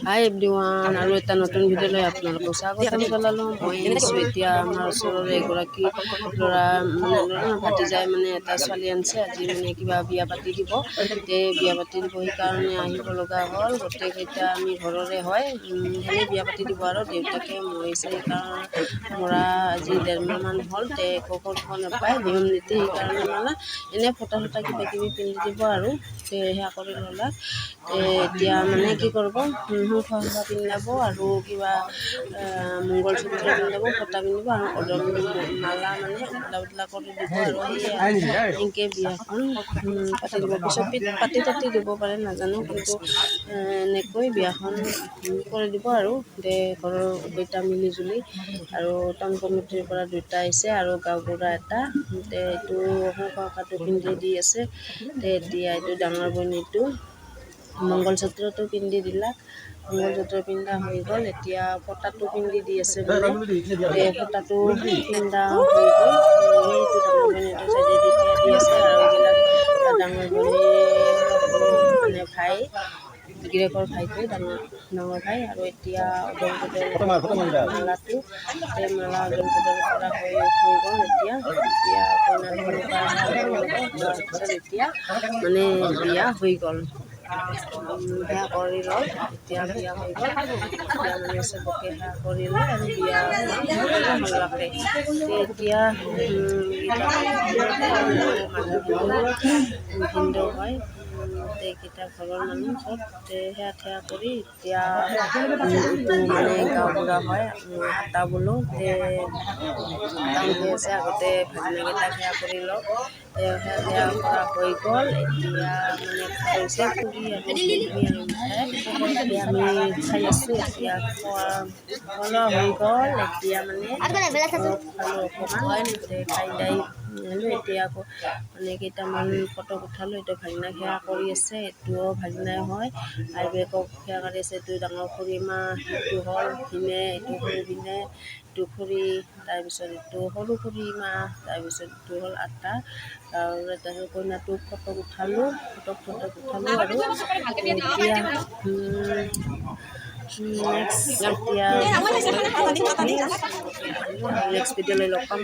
হাই everyone, আৰু এটা নতুন ভিডিঅ'লৈ আপোনালোকক স্বাগতম জনালোঁ। মই এতিয়া আমাৰ ওচৰৰে এগৰাকী ল'ৰা ভাতিজাই এটা ছোৱালী আনিছে। আজি কিবা বিয়া পাতি দিব, বিয়া পাতি দিব সেইকাৰণে আহিব লগা হ'ল। গোটেইকেইটা আমি ঘৰৰে হয়, সেনেই বিয়া পাতি দিব আৰু দেউতাকে মৰিছে। সেইকাৰণে মৰা আজি 1.5 মাহমান হ'ল, একো কৰিব নাপায় নিয়ম নীতি। সেইকাৰণে এনেই ফটা কিবা কিবি পিন্ধি দিব আৰু সেয়া কৰি ল'লাক। এতিয়া কি কৰিব, শংখা পিন্ধাব আৰু কিবা মংগলসূত্ৰ পিন্ধাব, ফটা পিন্ধিব আৰু কদম মালা উদলা কৰি দিব আৰু এনেকৈ বিয়াখন পাতি দিব। পিছত পাতি দিব পাৰে নাজানো, কিন্তু এনেকৈ বিয়াখন কৰি দিব আৰু ঘৰৰ কেইটা মিলি জুলি। আৰু টাউন কমিটিৰ পৰা 2টা আহিছে আৰু গাঁওবুঢ়া এটা, এইটো শংখাটো পিন্ধি দি আছে। এতিয়া এইটো ডাঙৰ বইনীটো মংগলসূত্ৰটো পিন্ধি দিলাক, মংগলসূত্ৰ পিন্ধা হৈ গ'ল। এতিয়া ফটাটো পিন্ধি দি আছে, ফটাটো পিন্ধা হৈ গ'ল। সেইটো ডাঙৰ বইনীটো চাইডে এতিয়া দি আছে আৰু এইবিলাক ডাঙৰ বইনী ভাই, গিৰেকৰ ভাইটো ডাঙৰ ভাই। আৰু এতিয়া মালাটো মালা কৰা হৈ গ'ল। এতিয়া এতিয়া বিয়া হৈ গ'ল। সেয়া কৰি লয়, এতিয়া বিয়া হৈ গ'ল। এতিয়া চবকে সেয়া কৰি লয় আৰু বিয়া ভাল লাগে। এতিয়া ভিন্দু হয়, এইকেইটা ঘৰৰ মানুহ চব সেয়া থিয়া কৰি এতিয়া গাঁওবুঢ়া হয় আটা বোলো হৈ আছে। আগতে ভাগিনাকেইটাক সেয়া কৰি লওক, সেয়া কৰা হৈ গ'ল। এতিয়া হৈছে পুৰি আৰু আমি খাই আছোঁ। এতিয়া খোৱা হৈ গ'ল। এতিয়া অকণমান খাই দাই এতিয়া আকৌ কেইটামান ফটো উঠালোঁ। এইটো ভাগিনাক সেৱা কৰি আছে, এইটোও ভাগিনাই হয়। আইবেকক সেৱা কৰি আছে। এইটো ডাঙৰ খুৰীমা, সেইটো হ'ল ভিনে, এইটো সৰু ভিনে, এইটো খুৰী, তাৰপিছত এইটো সৰু খুৰীমা, তাৰপিছত এইটো হ'ল আটা। তাৰপিছত কইনাটোক ফটো উঠালোঁ আৰু এতিয়া নেক্সট ভিডিঅ'লৈ লগ পাম।